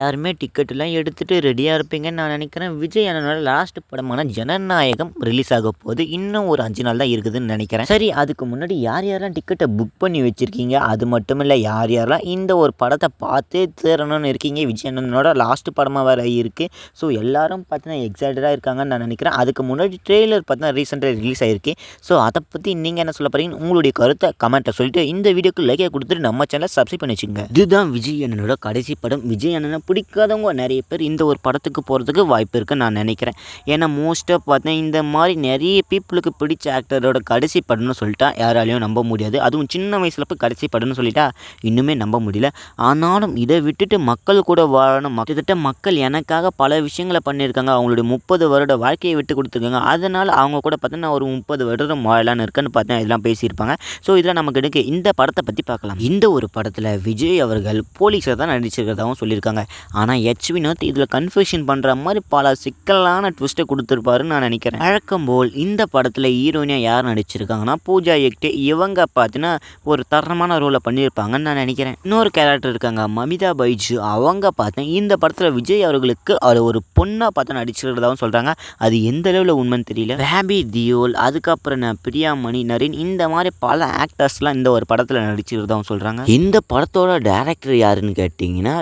எல்லாருமே டிக்கெட்லாம் எடுத்துட்டு ரெடியா இருப்பீங்கன்னு நான் நினைக்கிறேன். விஜய் அண்ணனோட லாஸ்ட் படமான ஜனநாயகம் ரிலீஸ் ஆக போகுது. இன்னும் ஒரு 5 நாள் தான் இருக்குதுன்னு நினைக்கிறேன். சரி, அதுக்கு முன்னாடி யார் யாரெல்லாம் டிக்கெட்ட புக் பண்ணி வச்சிருக்கீங்க? அது மட்டும் இல்ல, யார் யாரெல்லாம் இந்த ஒரு படத்த பார்த்தே தீரணும்னு இருக்கீங்க? விஜய் அண்ணனோட லாஸ்ட் படமா வேற இருக்கு. ஸோ எல்லாரும் பார்த்தீங்கன்னா எக்ஸைட்டடா இருக்காங்கன்னு நான் நினைக்கிறேன். அதுக்கு முன்னாடி ட்ரெய்லர் பார்த்தீங்கன்னா ரீசெண்டா ரிலீஸ் ஆயிருக்கு. ஸோ அத பத்தி நீங்க என்ன சொல்ல போறீங்கன்னு உங்களுடைய கருத்த கமெண்ட்ல சொல்லிட்டு இந்த வீடியோக்கு லைக்கை கொடுத்துட்டு நம்ம சேனலை சப்ஸ்கிரைப் பண்ணி வச்சுக்கோங்க. இதுதான் விஜய் அண்ணனோட கடைசி படம். விஜய் அண்ணனை பிடிக்காதவங்க நிறைய பேர் இந்த ஒரு படத்துக்கு போகிறதுக்கு வாய்ப்பு இருக்குன்னு நான் நினைக்கிறேன். ஏன்னா மோஸ்ட்டாக பார்த்தா இந்த மாதிரி நிறைய பீப்புளுக்கு பிடிச்ச ஆக்டரோட கடைசி படம்னு சொல்லிட்டா யாராலையும் நம்ப முடியாது. அதுவும் சின்ன வயசில் போய் கடைசி படம்னு சொல்லிட்டா இன்னுமே நம்ப முடியல. ஆனாலும் இதை விட்டுட்டு மக்கள் கூட வாழணும். கிட்டத்தட்ட மக்கள் எனக்காக பல விஷயங்களை பண்ணியிருக்காங்க. அவங்களுடைய 30 வருட வாழ்க்கையை விட்டு கொடுத்துருக்காங்க. அதனால் அவங்க கூட பார்த்தீங்கன்னா ஒரு 30 வருடம் வாழலான்னு இருக்குன்னு பார்த்தா இதெல்லாம் பேசியிருப்பாங்க. ஸோ இதில் நமக்கு எடுக்க இந்த படத்தை பற்றி பார்க்கலாம். இந்த ஒரு படத்தில் விஜய் அவர்கள் போலீஸை தான் நடிச்சிருக்கிறதாகவும் சொல்லியிருக்காங்க. ஆனால் வினோத் இதில் கன்ஃபியூஷன் பண்ணுற மாதிரி பல சிக்கலான ட்விஸ்ட்டை கொடுத்துருப்பாருன்னு நான் நினைக்கிறேன். வழக்கம் போல் இந்த படத்தில் ஹீரோயினாக யார் நடிச்சிருக்காங்கன்னா பூஜா ஹெக்டே. இவங்க பார்த்தீங்கன்னா ஒரு தரமான ரோலை பண்ணியிருப்பாங்கன்னு நான் நினைக்கிறேன். இன்னொரு கேரக்டர் இருக்காங்க மமிதா பைஜு. அவங்க பார்த்தேன் இந்த படத்தில் விஜய் அவர்களுக்கு அவர் ஒரு பொண்ணாக பார்த்து நடிச்சிருக்கிறதாகவும் சொல்கிறாங்க. அது எந்த அளவில் உண்மைன்னு தெரியல. பேபி தியோல், அதுக்கப்புறம் பிரியாமணி, நரீன், இந்த மாதிரி பல ஆக்டர்ஸ்லாம் இந்த ஒரு படத்தில் நடிச்சிருக்கிறதாகவும் சொல்கிறாங்க. இந்த படத்தோட டேரக்டர் யாருன்னு கேட்டிங்கன்னா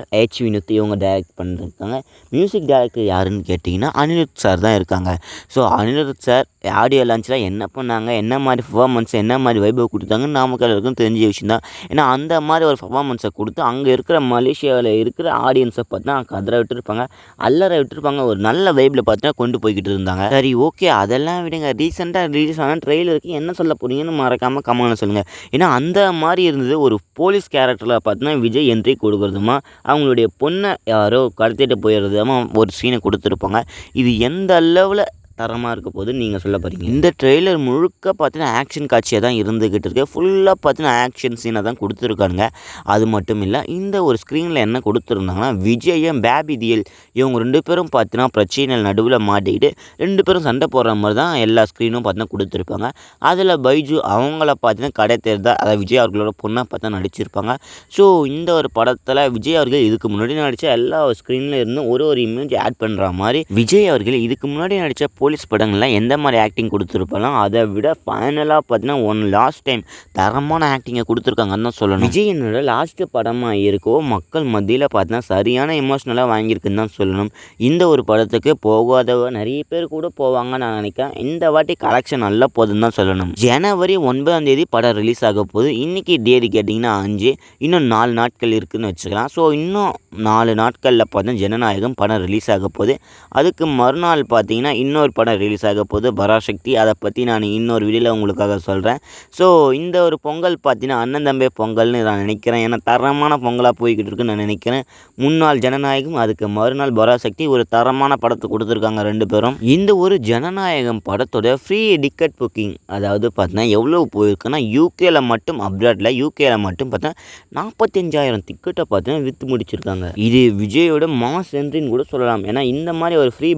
வினோத் இவங்க டைரக்ட் பண்ணியிருக்காங்க. மியூசிக் டைரக்டர் யாருன்னு கேட்டிங்கன்னா அனிருத் சார் தான் இருக்காங்க. ஸோ அனிருத் சார் ஆடியோ லான்ச்சில் என்ன பண்ணாங்க, என்ன மாதிரி பர்ஃபார்மன்ஸ், என்ன மாதிரி வைபவ் கொடுத்தாங்கன்னு நமக்கு எல்லாருக்கும் தெரிஞ்ச விஷயம் தான். ஏன்னா அந்த மாதிரி ஒரு பர்ஃபார்மன்ஸை கொடுத்து அங்கே இருக்கிற மலேசியாவில் இருக்கிற ஆடியன்ஸை பார்த்தா கதற விட்டுருப்பாங்க, அல்லற விட்டுருப்பாங்க. ஒரு நல்ல வைப்பில் பார்த்தீங்கன்னா கொண்டு போய்கிட்டு இருந்தாங்க. சரி, ஓகே, அதெல்லாம் விடுங்க. ரீசெண்டாக ரிலீஸ் ஆன ட்ரெய்லருக்கு என்ன சொல்ல போறீங்கன்னு மறக்காமல் கமெண்ட்ல சொல்லுங்கள். ஏன்னா அந்த மாதிரி இருந்தது. ஒரு போலீஸ் கேரக்டரில் பார்த்தீங்கன்னா விஜய் என்ட்ரி கொடுக்குறதுமா அவங்களுடைய பொண்ணை யாரோ கடத்திட்டு போயிடுறதுமா ஒரு சீனை கொடுத்துருப்பாங்க. இது எந்த அளவில் தரமாக இருக்க போது நீங்கள் சொல்ல போகிறீங்க. இந்த ட்ரெய்லர் முழுக்க பார்த்தீங்கன்னா ஆக்ஷன் காட்சியாக தான் இருந்துக்கிட்டு இருக்கு. ஃபுல்லாக பார்த்தீங்கன்னா ஆக்ஷன் சீனை தான் கொடுத்துருக்காங்க. அது மட்டும் இல்லை, இந்த ஒரு ஸ்க்ரீனில் என்ன கொடுத்துருந்தாங்கன்னா விஜயும் பேபி தியல் இவங்க 2 பேரும் பார்த்தீங்கன்னா பிரச்சனை நடுவில் மாட்டிக்கிட்டு 2 பேரும் சண்டை போடுற மாதிரி தான் எல்லா ஸ்க்ரீனும் பார்த்தீங்கன்னா கொடுத்துருப்பாங்க. அதில் பைஜு அவங்கள பார்த்தீங்கன்னா கடை தேர்தா அதாவது விஜய் அவர்களோட பொண்ணை பார்த்தா நடிச்சிருப்பாங்க. ஸோ இந்த ஒரு படத்தில் விஜய் அவர்கள் இதுக்கு முன்னாடி நடித்த எல்லா ஸ்க்ரீனில் இருந்தும் ஒரு இமேஜ் ஆட் பண்ணுற மாதிரி விஜய் அவர்கள் இதுக்கு முன்னாடி நடித்த போலீஸ் படங்கள்லாம் எந்த மாதிரி ஆக்டிங் கொடுத்துருப்பாலும் அதை விட ஃபைனலாக பார்த்தீங்கன்னா லாஸ்ட் டைம் தரமான ஆக்டிங்கை கொடுத்துருக்காங்கன்னு தான் சொல்லணும். விஜயனோட லாஸ்ட் படமாக இருக்கோ மக்கள் மத்தியில் பார்த்தீங்கன்னா சரியான எமோஷ்னலாக வாங்கியிருக்குன்னு தான் சொல்லணும். இந்த ஒரு படத்துக்கு போகாதவ நிறைய பேர் கூட போவாங்கன்னு நான் நினைக்கிறேன். இந்த வாட்டி கலெக்ஷன் நல்லா போதுன்னு தான் சொல்லணும். ஜனவரி 9ஆம் தேதி படம் ரிலீஸ் ஆக போகுது. இன்றைக்கி டேட் கேட்டிங்கன்னா 5, இன்னும் 4 நாட்கள் இருக்குதுன்னு வச்சுக்கலாம். ஸோ இன்னும் 4 நாட்களில் பார்த்தீங்கன்னா ஜனநாயகம் படம் ரிலீஸ் ஆக போகுது. அதுக்கு மறுநாள் பார்த்தீங்கன்னா இன்னொரு படம் ரிலீஸ் ஆக போகுது பராசக்தி. அதை பற்றி நான் இன்னொரு வீடியோவில் உங்களுக்காக சொல்கிறேன். ஸோ இந்த ஒரு பொங்கல் பார்த்தீங்கன்னா அண்ணன் தம்பி பொங்கல்னு நான் நினைக்கிறேன். ஏன்னா தரமான பொங்கலாக போய்கிட்டு இருக்குன்னு நான் நினைக்கிறேன். முன்னாள் ஜனநாயகம், அதுக்கு மறுநாள் பராசக்தி, ஒரு தரமான படத்தை கொடுத்துருக்காங்க 2 பேரும். இந்த ஒரு ஜனநாயகம் படத்தோட ஃப்ரீ டிக்கெட் புக்கிங் அதாவது பார்த்தீங்கன்னா எவ்வளோ போயிருக்குன்னா யூகேல மட்டும், அப்ராடில் யூகேல மட்டும் பார்த்தீங்கன்னா 45,000 டிக்கெட்டை பார்த்தீங்கன்னா விற்று முடிச்சிருக்காங்க. இது விஜயோட மாஸ் என்ட்ரின்னு கூட சொல்லலாம். ஏன்னா இந்த மாதிரி ஒரு ஃப்ரீ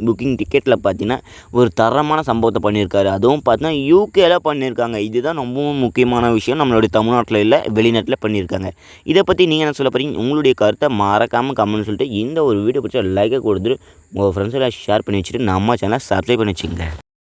புக்கிங் டிக்கெட்டில் பார்த்தீங்கன்னா ஒரு தரமான சம்பவத்தை பண்ணியிருக்காரு. அதுவும் பார்த்தீங்கன்னா யூகேல பண்ணியிருக்காங்க. இதுதான் ரொம்பவும் முக்கியமான விஷயம். நம்மளுடைய தமிழ்நாட்டில் இல்லை, வெளிநாட்டில் பண்ணியிருக்காங்க. இதை பற்றி நீங்கள் என்ன சொல்ல போகிறீங்க? உங்களுடைய கருத்தை மறக்காமல் கமெண்ட் சொல்லிட்டு இந்த ஒரு வீடியோ பிடிச்ச லைக்கை கொடுத்துட்டு உங்கள் ஃப்ரெண்ட்ஸ் எல்லாம் ஷேர் பண்ணி வச்சுட்டு நம்ம சேனலை சப்ஸ்கிரைப் பண்ணி வச்சுக்கோங்க.